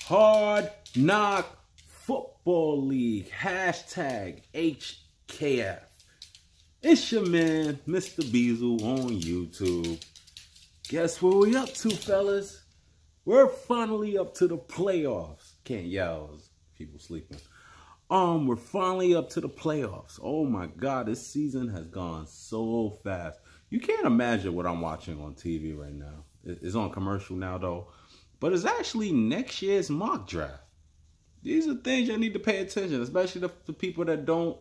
Hard Knock Football League, hashtag HKF. It's your man, Mr. Beazle on YouTube. Guess what we up to, fellas? We're finally up to the playoffs. Can't yell, people sleeping. We're finally up to the playoffs. Oh my God, this season has gone so fast. You can't imagine what I'm watching on TV right now. It's on commercial now though, but it's actually next year's mock draft. These are things you need to pay attention, especially the people that don't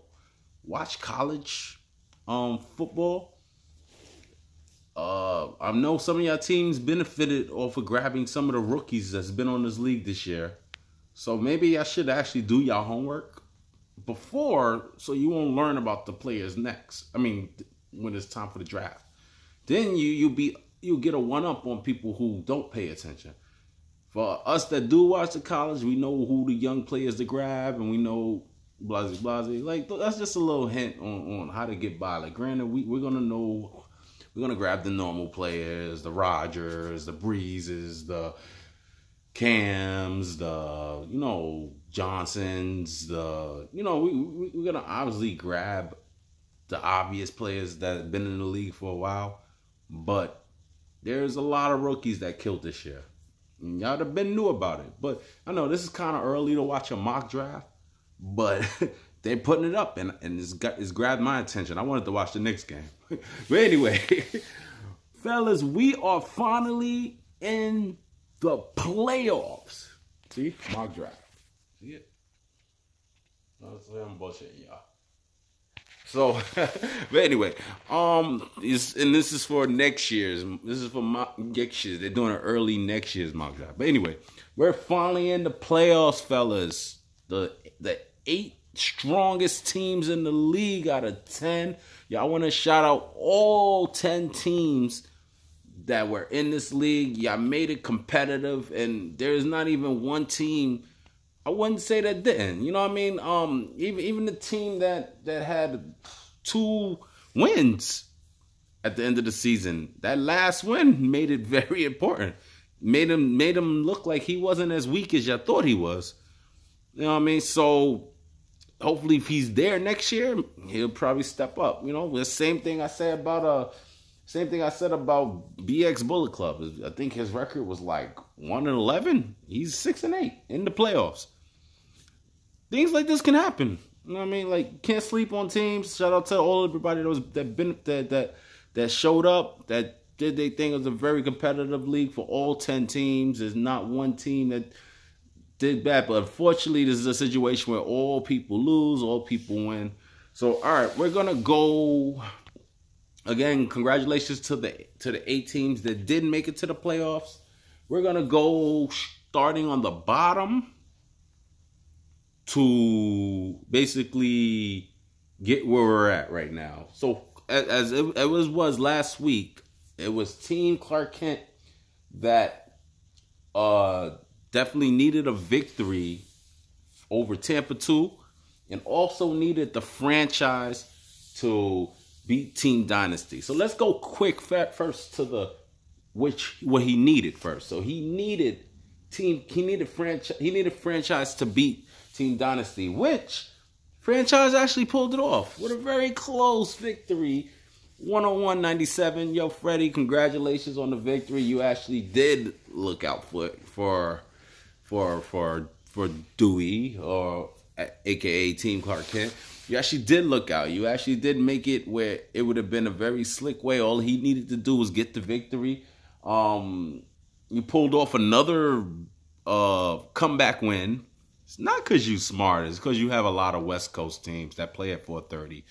watch college football. I know some of your teams benefited off of grabbing some of the rookies that's been on this league this year. So maybe I should actually do your homework before, so you won't learn about the players next. I mean, when it's time for the draft, then you'll get a one-up on people who don't pay attention. For us that do watch the college, we know who the young players to grab, and we know blase. Like, that's just a little hint on how to get by. Like, granted, we're gonna grab the normal players, the Rodgers, the Breezes, the Cams, the Johnsons, we're gonna obviously grab the obvious players that have been in the league for a while, but there's a lot of rookies that killed this year. Y'all have been new about it, but I know this is kind of early to watch a mock draft, but they're putting it up, and it's grabbed my attention. I wanted to watch the Knicks game. But anyway, fellas, we are finally in the playoffs. See? Mock draft. See it? I'm bullshitting y'all. So, but anyway, this is for next year's. This is for next year's. They're doing an early next year's mock draft. But anyway, we're finally in the playoffs, fellas. The 8 strongest teams in the league out of 10. Y'all want to shout out all 10 teams that were in this league. Y'all made it competitive, and there's not even one team I wouldn't say that didn't. You know what I mean? Even the team that had 2 wins at the end of the season, that last win made it very important. Made him look like he wasn't as weak as y'all thought he was. You know what I mean? So hopefully, if he's there next year, he'll probably step up. You know, the same thing I said about BX Bullet Club. I think his record was like 1-11. He's 6-8 in the playoffs. Things like this can happen. You know what I mean? Like, can't sleep on teams. Shout out to everybody that showed up, that did their thing. It was a very competitive league for all 10 teams. There's not one team that did bad, but unfortunately, this is a situation where all people lose, all people win. So, all right, we're gonna go again. Congratulations to the 8 teams that did make it to the playoffs. We're gonna go starting on the bottom to basically get where we're at right now. So, as it was last week, it was Team Clark Kent that definitely needed a victory over Tampa 2, and also needed the franchise to beat Team Dynasty. So let's go quick first to what he needed first. So he needed franchise to beat Team Dynasty, which franchise actually pulled it off with a very close victory, 101-97. Yo, Freddie, congratulations on the victory. You actually did look out for Dewey, or aka Team Clark Kent. You actually did look out. You actually did make it where it would have been a very slick way. All he needed to do was get the victory. You pulled off another comeback win. It's not because you smart. It's because you have a lot of West Coast teams that play at 4:30,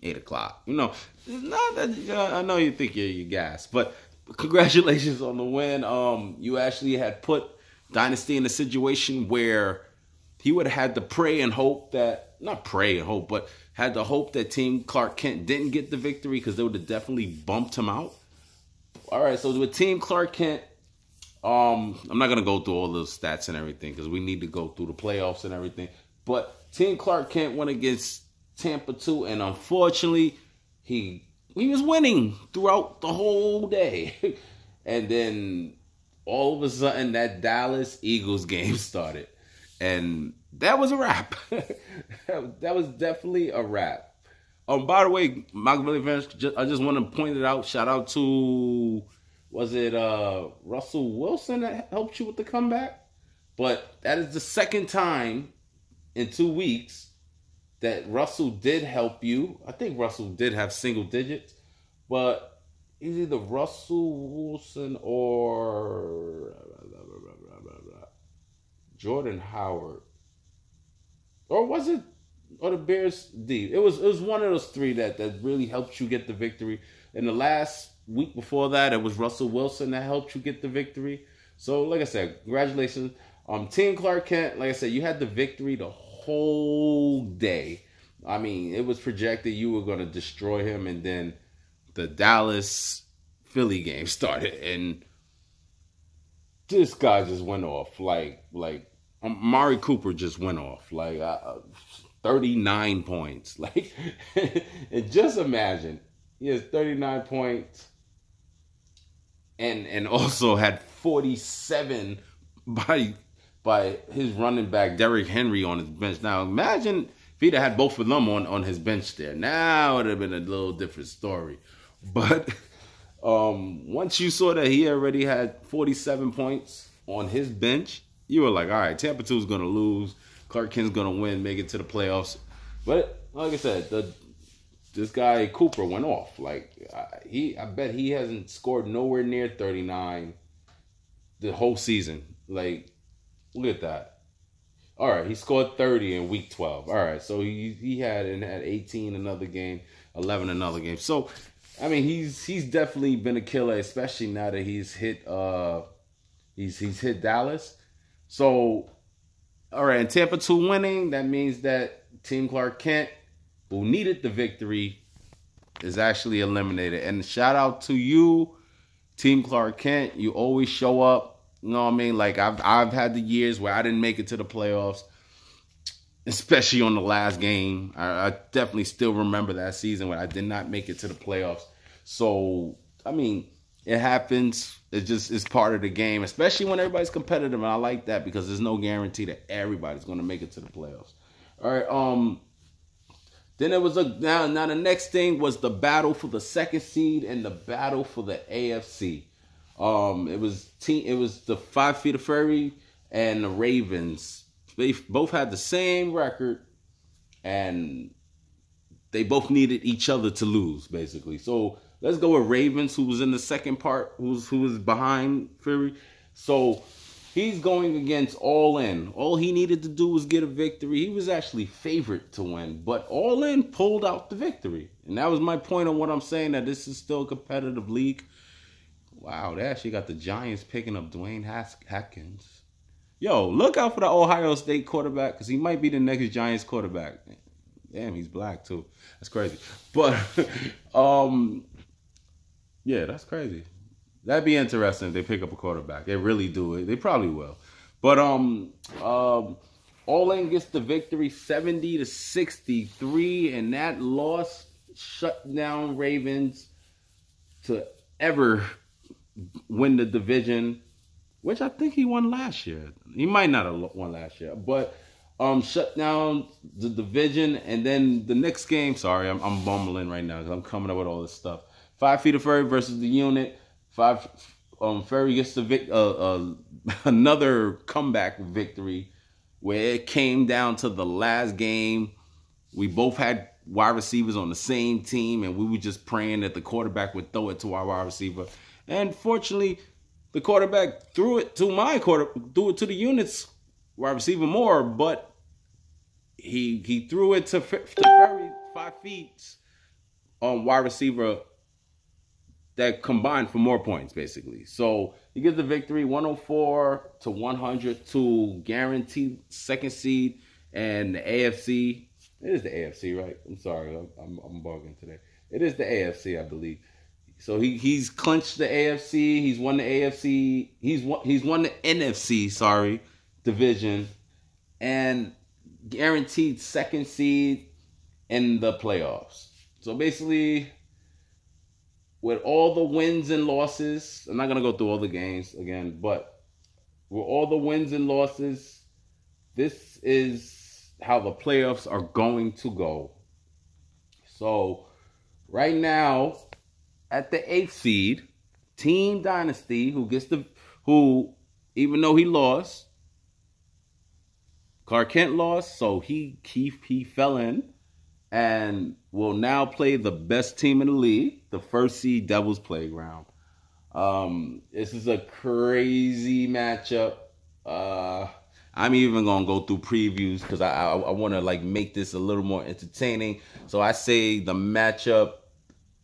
8 o'clock. You know, it's not that I know you think you're gas, but congratulations on the win. You actually had put Dynasty in a situation where he would have had to pray and hope that, not pray and hope, but had to hope that Team Clark Kent didn't get the victory, because they would have definitely bumped him out. All right, so with Team Clark Kent, I'm not going to go through all the stats and everything, because we need to go through the playoffs and everything. But Team Clark Kent went against Tampa 2, and unfortunately, he was winning throughout the whole day. And then all of a sudden that Dallas Eagles game started. And that was a wrap. That was definitely a wrap. By the way, Machiavelli fans, I just want to point it out. Shout out to, was it Russell Wilson that helped you with the comeback? But that is the second time in 2 weeks that Russell did help you. I think Russell did have single digits, but it's either Russell Wilson or Jordan Howard. Or was it, or the Bears D? It was one of those three that really helped you get the victory. In the last week before that, it was Russell Wilson that helped you get the victory. So, like I said, congratulations. Team Clark Kent, like I said, you had the victory the whole day. I mean, it was projected you were going to destroy him, and then the Dallas-Philly game started, and this guy just went off. Like Amari Cooper just went off. 39 points. And just imagine, he has 39 points and also had 47 by his running back, Derrick Henry, on his bench. Now, imagine if he'd have had both of them on his bench there. Now it would have been a little different story. But once you saw that he already had 47 points on his bench, you were like, all right, Tampa 2 is going to lose. Clark Kent's going to win, make it to the playoffs. But like I said, this guy Cooper went off. I bet he hasn't scored nowhere near 39 the whole season. Look at that. All right, he scored 30 in week 12. All right, so he had 18 another game, 11 another game. So, I mean, he's definitely been a killer, especially now that he's hit hit Dallas. So, all right, and Tampa 2 winning, that means that Team Clark Kent, who needed the victory, is actually eliminated. And shout out to you, Team Clark Kent. You always show up. You know what I mean? I've had the years where I didn't make it to the playoffs, especially on the last game. I definitely still remember that season when I did not make it to the playoffs. So, I mean, it happens. It's part of the game, especially when everybody's competitive. And I like that because there's no guarantee that everybody's going to make it to the playoffs. All right. Then it was now the next thing was the battle for the second seed and the battle for the AFC. It was the 5 Feet of Fury and the Ravens. They both had the same record, and they both needed each other to lose, basically. So let's go with Ravens, who was in the second part, who was behind Fury. So he's going against All In. All he needed to do was get a victory. He was actually favored to win, but All In pulled out the victory. And that was my point on what I'm saying, that this is still a competitive league. Wow, they actually got the Giants picking up Dwayne Haskins. Yo, look out for the Ohio State quarterback, because he might be the next Giants quarterback. Damn, he's black too. That's crazy. But, yeah, that's crazy. That'd be interesting if they pick up a quarterback. They really do it. They probably will. But All In gets the victory 70-63, and that loss shut down Ravens to ever win the division, which I think he won last year. He might not have won last year, but shut down the division. And then the next game, sorry, I'm bumbling right now because I'm coming up with all this stuff. 5 Feet of Fury versus the Unit. Fury gets another comeback victory where it came down to the last game. We both had wide receivers on the same team, and we were just praying that the quarterback would throw it to our wide receiver. And fortunately, the quarterback threw it to the Unit's wide receiver more, but he threw it to Fury 5 feet wide receiver that combined for more points, basically. So he gets the victory 104-100 to guarantee second seed and the AFC. It is the AFC, right? I'm sorry, I'm bugging today. It is the AFC, I believe. So he's clinched the AFC. He's won the AFC. He's won the NFC, division, and guaranteed second seed in the playoffs. So basically, with all the wins and losses, I'm not gonna go through all the games again, but with all the wins and losses, this is how the playoffs are going to go. So right now, at the 8th seed, Team Dynasty, who even though he lost, Clark Kent lost, so he fell in and will now play the best team in the league, the 1st seed Devil's Playground. This is a crazy matchup. I'm even gonna go through previews because I want to like make this a little more entertaining. So I say the matchup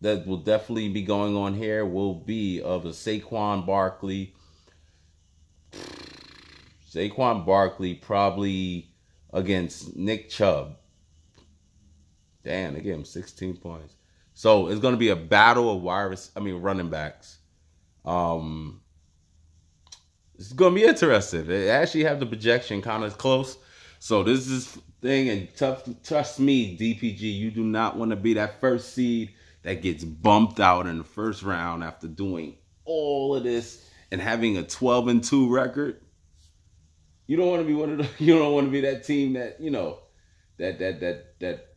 that will definitely be going on here will be of a Saquon Barkley probably against Nick Chubb. Damn, they gave him 16 points. So it's going to be a battle of running backs. It's going to be interesting. They actually have the projection kind of close. So this is thing, and trust me, DPG, you do not want to be that 1st seed that gets bumped out in the 1st round after doing all of this and having a 12-2 record. You don't want to be you don't want to be that team that, that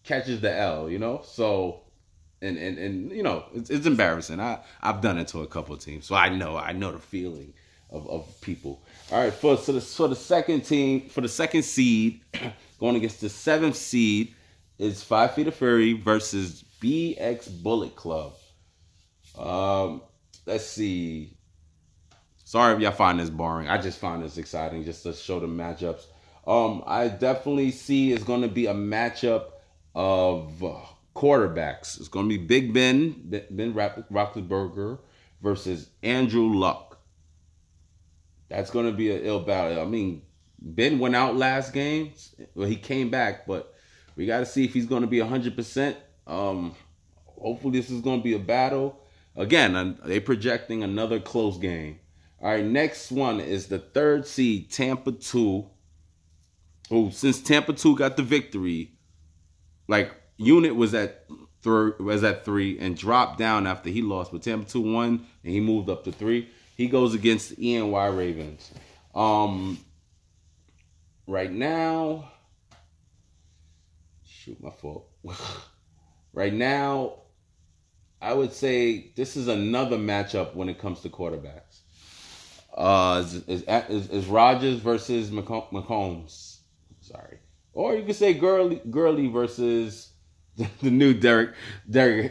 catches the L, So and it's embarrassing. I've done it to a couple of teams, so I know the feeling of people. All right, for the second seed going against the 7th seed is 5 Feet of Fury versus BX Bullet Club. Let's see. Sorry if y'all find this boring. I just find this exciting just to show the matchups. I definitely see it's going to be a matchup of quarterbacks. It's going to be Big Ben Roethlisberger versus Andrew Luck. That's going to be an ill battle. I mean, Ben went out last game. Well, he came back, but we got to see if he's going to be 100%. Hopefully this is going to be a battle. Again, they're projecting another close game. All right, next one is the 3rd seed, Tampa 2. Who, since Tampa 2 got the victory, like Unit was at 3 and dropped down after he lost, but Tampa 2 won and he moved up to 3. He goes against ENY Ravens. Right now, my fault. Right now, I would say this is another matchup when it comes to quarterbacks. Is Rodgers versus Mahomes. Sorry. Or you could say Gurley versus the new Derrick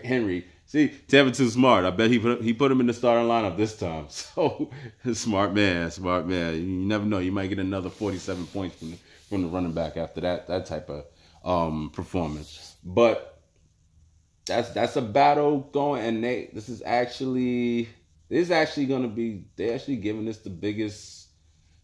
Henry. See, Tampa too smart. I bet he put him in the starting lineup this time. So smart man. You never know. You might get another 47 points from the running back after that type of performance. But that's a battle going, and this is actually going to be, they're actually giving this the biggest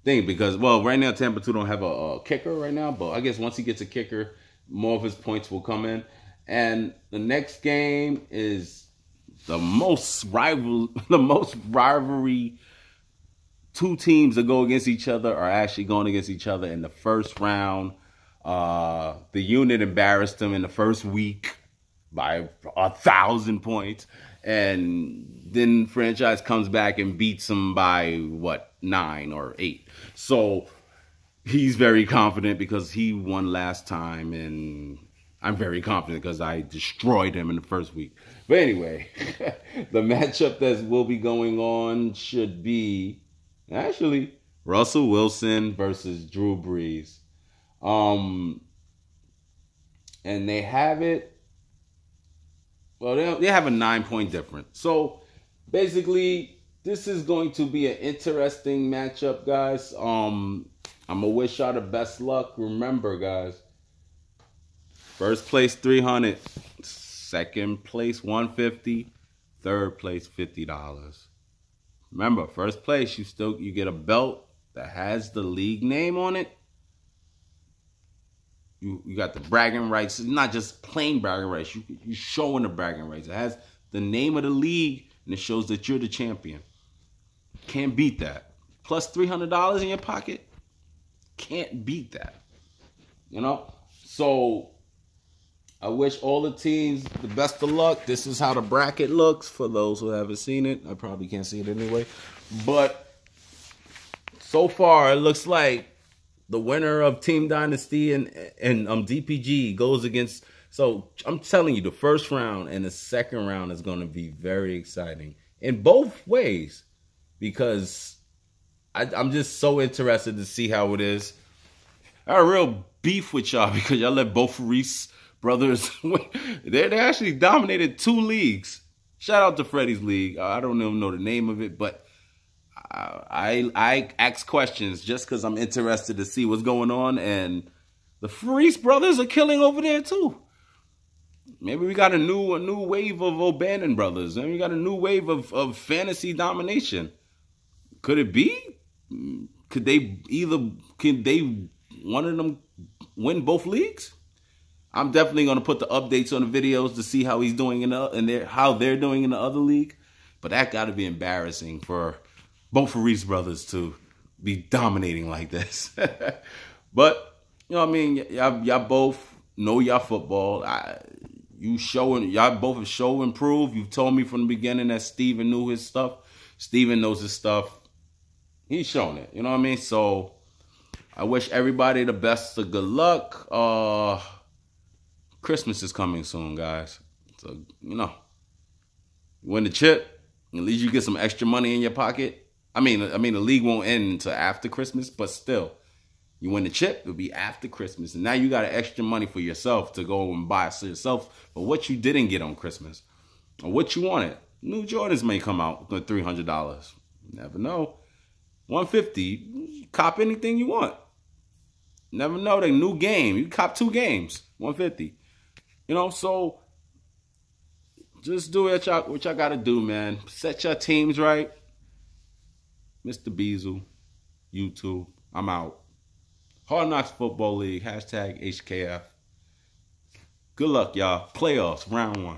thing because, well, right now Tampa 2 don't have a kicker right now, but I guess once he gets a kicker, more of his points will come in. And the next game is the most rivalry. 2 teams that go against each other are actually going against each other in the 1st round. The Unit embarrassed them in the 1st week by 1,000 points. And then franchise comes back and beats him by 9 or 8. So he's very confident because he won last time, and I'm very confident because I destroyed him in the 1st week. But anyway, the matchup that will be going on should be actually Russell Wilson versus Drew Brees. And they have it. Well, they have a 9-point difference. So basically, this is going to be an interesting matchup, guys. I'm gonna wish y'all the best luck. Remember, guys, 1st place $300, 2nd place $150, 3rd place $50. Remember, 1st place you get a belt that has the league name on it. You got the bragging rights. It's not just plain bragging rights. You're showing the bragging rights. It has the name of the league, and it shows that you're the champion. Can't beat that. Plus $300 in your pocket. Can't beat that. So I wish all the teams the best of luck. This is how the bracket looks for those who haven't seen it. I probably can't see it anyway. But so far, it looks like the winner of Team Dynasty and DPG goes against. So I'm telling you, the first round and the second round is going to be very exciting in both ways, because I'm just so interested to see how it is. I had a real beef with y'all because y'all let both Reese brothers win. They actually dominated 2 leagues. Shout out to Freddie's league. I don't even know the name of it, but I ask questions just because I'm interested to see what's going on, and the Reese brothers are killing over there too. Maybe we got a new wave of O'Bannon brothers. Maybe we got a new wave of fantasy domination. Could it be? Could one of them win both leagues? I'm definitely going to put the updates on the videos to see how he's doing how they're doing in the other league. But that got to be embarrassing for both Reese brothers to be dominating like this. But, you know what I mean? Y'all both know y'all football. Y'all both have show improve. You've told me from the beginning that Steven knew his stuff. Steven knows his stuff. He's shown it. You know what I mean? So I wish everybody the best of good luck. Christmas is coming soon, guys. So, you know, you win the chip, at least you get some extra money in your pocket. I mean, the league won't end until after Christmas, but still, you win the chip, it'll be after Christmas. And now you got extra money for yourself to go and buy for yourself. But what you didn't get on Christmas, or what you wanted, new Jordans may come out for $300. You never know. $150, cop anything you want. Never know, the new game. You cop 2 games, $150. You know, so just do what y'all got to do, man. Set your teams right. Mr. Beazle, YouTube, I'm out. Hard Knocks Football League, #HKF. Good luck, y'all. Playoffs, round 1.